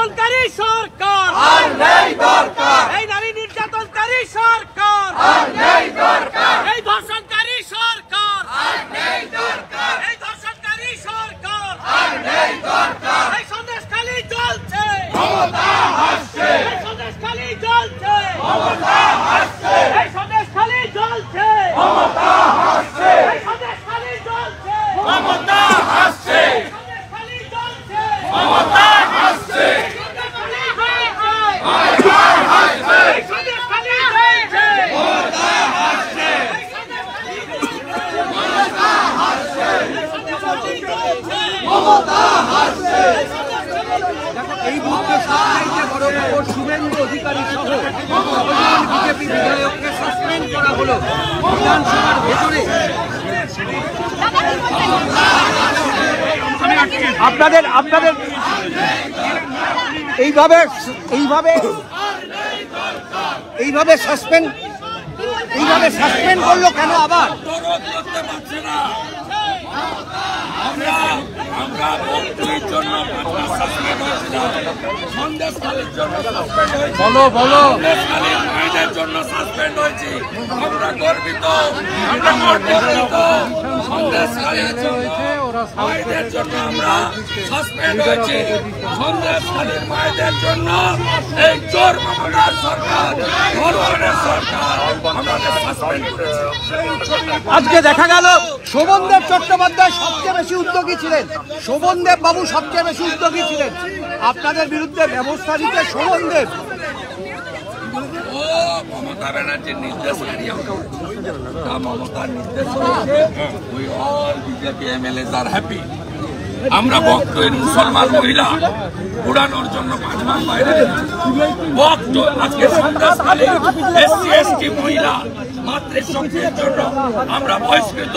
নির্যাতনকারী সরকার আর নেই দরকার, এই নারী নির্যাতনকারী সরকার আর নেই দরকার, এই ধর্ষণকারী সরকার আর নেই দরকার, এই ধর্ষণকারী সরকার আর নেই দরকার। এই সন্দেশখালী জ্বলছে, মমতা হাসছে, এই সন্দেশখালী জ্বলছে, মমতা হাসছে, এই সন্দেশখালী জ্বলছে, মমতা হাসছে, এই সন্দেশখালী জ্বলছে, মমতা হাসছে, সন্দেশখালী জ্বলছে, মমতা হাসছে, সন্দেশখালী হায় হায়, হায় হায় হায় হায়, এই সন্দেশখালী জ্বলছে, মমতা হাসছে, এই সন্দেশখালী জ্বলছে, মমতা হাসছে, এই সন্দেশখালী জ্বলছে, মমতা হাসছে। এই মুহূর্তে সবচেয়ে বড় খবর, শুভেন্দু অধিকারী সহ ছজন বিজেপি বিধায়ককে সাসপেন্ড করা হলো বিধানসভার ভেতরে। আপনাদের এইভাবে সাসপেন্ড করলো কেন আবার? আমরা বক্তব্যের জন্য সাসপেন্ড হয়েছিলাম, সন্দেশখালীর জন্য সাসপেন্ড হয়েছি, সন্দেশখালীর মায়েদের জন্য সাসপেন্ড হয়েছি। আমরা গর্বিত, আমরা গর্বিত। সন্দেশখালীর মায়েদের জন্য আমরা সাসপেন্ড হয়েছি, সন্দেশখালীর মায়েদের জন্য এই চোর মমতার সরকার, ধর্ষণের সরকার আমাদের সাসপেন্ড করেছে। আজকে দেখা গেল শোভনদেব চট্টোপাধ্যায় সবচেয়ে বেশি উদ্যোগী ছিলেন, শোভনদেব বাবু সবচেয়ে বেশি উদ্যোগী ছিলেন আপনাদের বিরুদ্ধে ব্যবস্থা নিতে। শোভনদেব ও মমতা ব্যানার্জির নির্দেশকারী, মমতার নির্দেশ we all BJP MLAs are happy. আমরা বক্তব্যের মুসলমান মহিলা উড়ানোর জন্য 5 মাস বাইরে বক্ত, আজকে সন্দেশখালী এসসি এসটি মহিলা মাতৃশক্তির জন্য আমরা বহিষ্কৃত।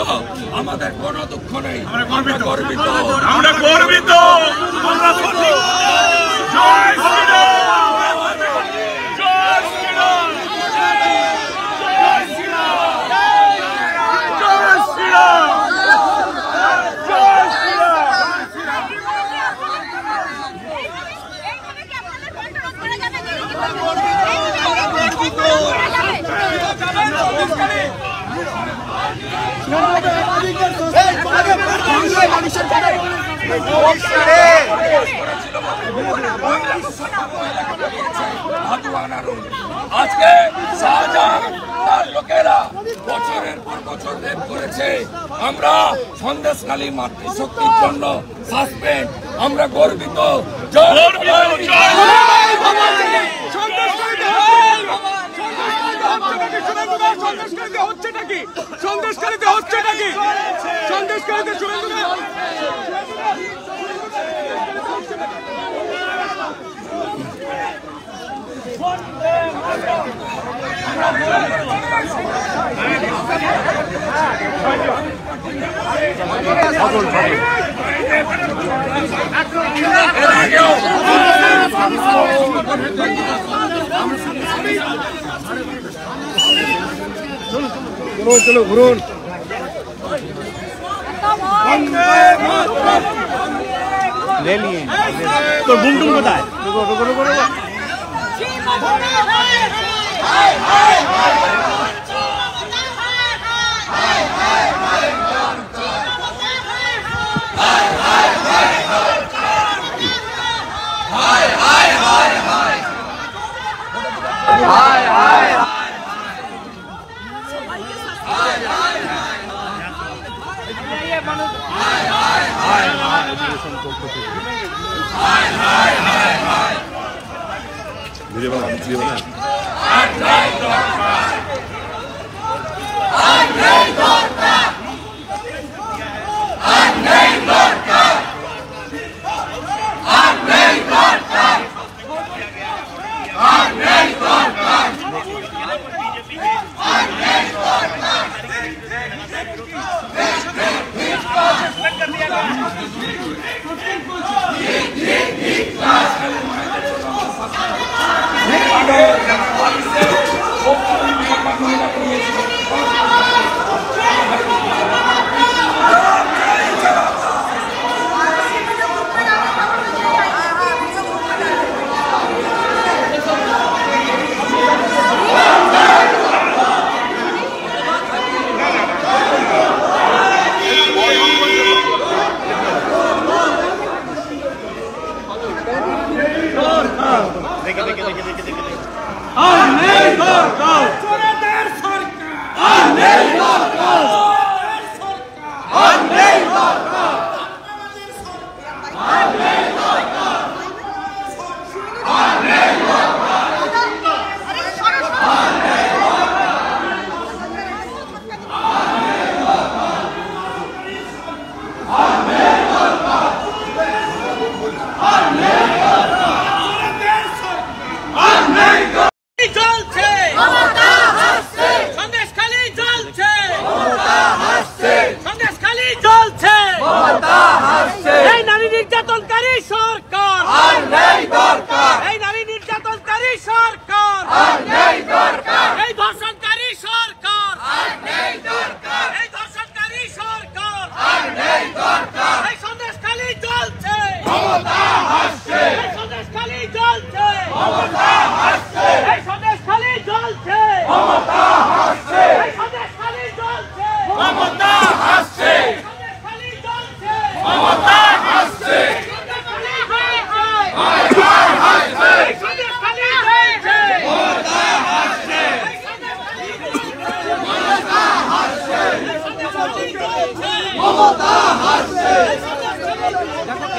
আমাদের কোনো দুঃখ নেই, আমরা গর্বিত, আমরা গর্বিত, আমরা সঠিক। জয় শ্রীরাম, জয় শ্রীরাম, জয় শ্রীরাম, জয় শ্রীরাম, জয় শ্রীরাম। আজকে শাহজাহান তার লোকেরা বছরের পর বছর রেপ করেছে, আমরা সন্দেশখালী মাতৃশক্তির জন্য সাসপেন্ড, আমরা গর্বিত। সন্দেশখালীতে হচ্ছে নাকি? সন্দেশখালীতে চলো ঘুরুন। তোর বুমটুম কোথায়? আমরা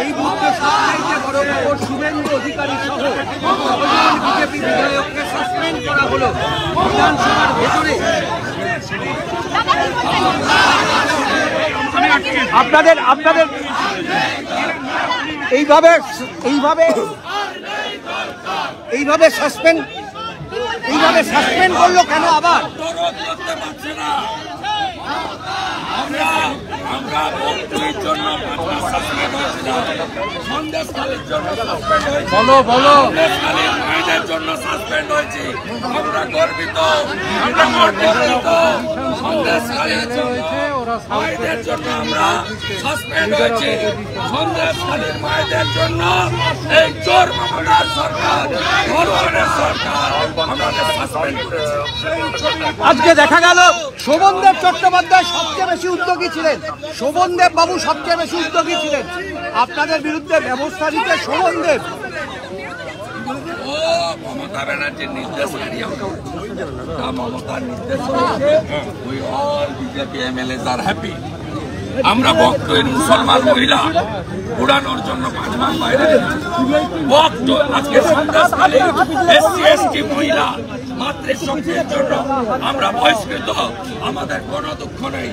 এই মুহূর্তে সবচেয়ে বড় খবর, শুভেন্দু অধিকারী সহ ছজন বিজেপি বিধায়ককে সাসপেন্ড করা হলো বিধানসভার ভেতরে। আপনাদের এইভাবে সাসপেন্ড করলো কেন আবার? দরদ করতে পারছে না। আমরা বক্তব্যের জন্য সাসপেন্ড হয়েছিলাম, সন্দেশখালীর জন্য সাসপেন্ড হয়েছি, সন্দেশখালীর মায়েদের জন্য সাসপেন্ড হয়েছি। আমরা গর্বিত, সন্দেশখালীর মায়েদের জন্য আমরা সাসপেন্ড হয়েছি। সন্দেশখালীর মায়েদের জন্য এই চোর মমতার সরকার, ধর্ষণের সরকার আমাদের সাসপেন্ড করেছে। আজকে দেখা গেল শোভনদেব চট্টোপাধ্যায় সবচেয়ে বেশি উদ্যোগী ছিলেন, শোভনদেব বাবু সবচেয়ে বেশি উদ্যোগী ছিলেন আপনাদের বিরুদ্ধে ব্যবস্থা নিতে। শোভনদেব ও মমতা ব্যানার্জির নির্দেশকারী, মমতার নির্দেশ we all BJP MLAs are happy. আমরা বক্তব্যের মুসলমান মহিলা উড়ানোর জন্য 5 মাস বাইরে বক্ত আজকে সন্দেশখালী এসসি এসটি মহিলা মাতৃশক্তির জন্য আমরা বহিষ্কৃত। আমাদের কোনো দুঃখ নেই।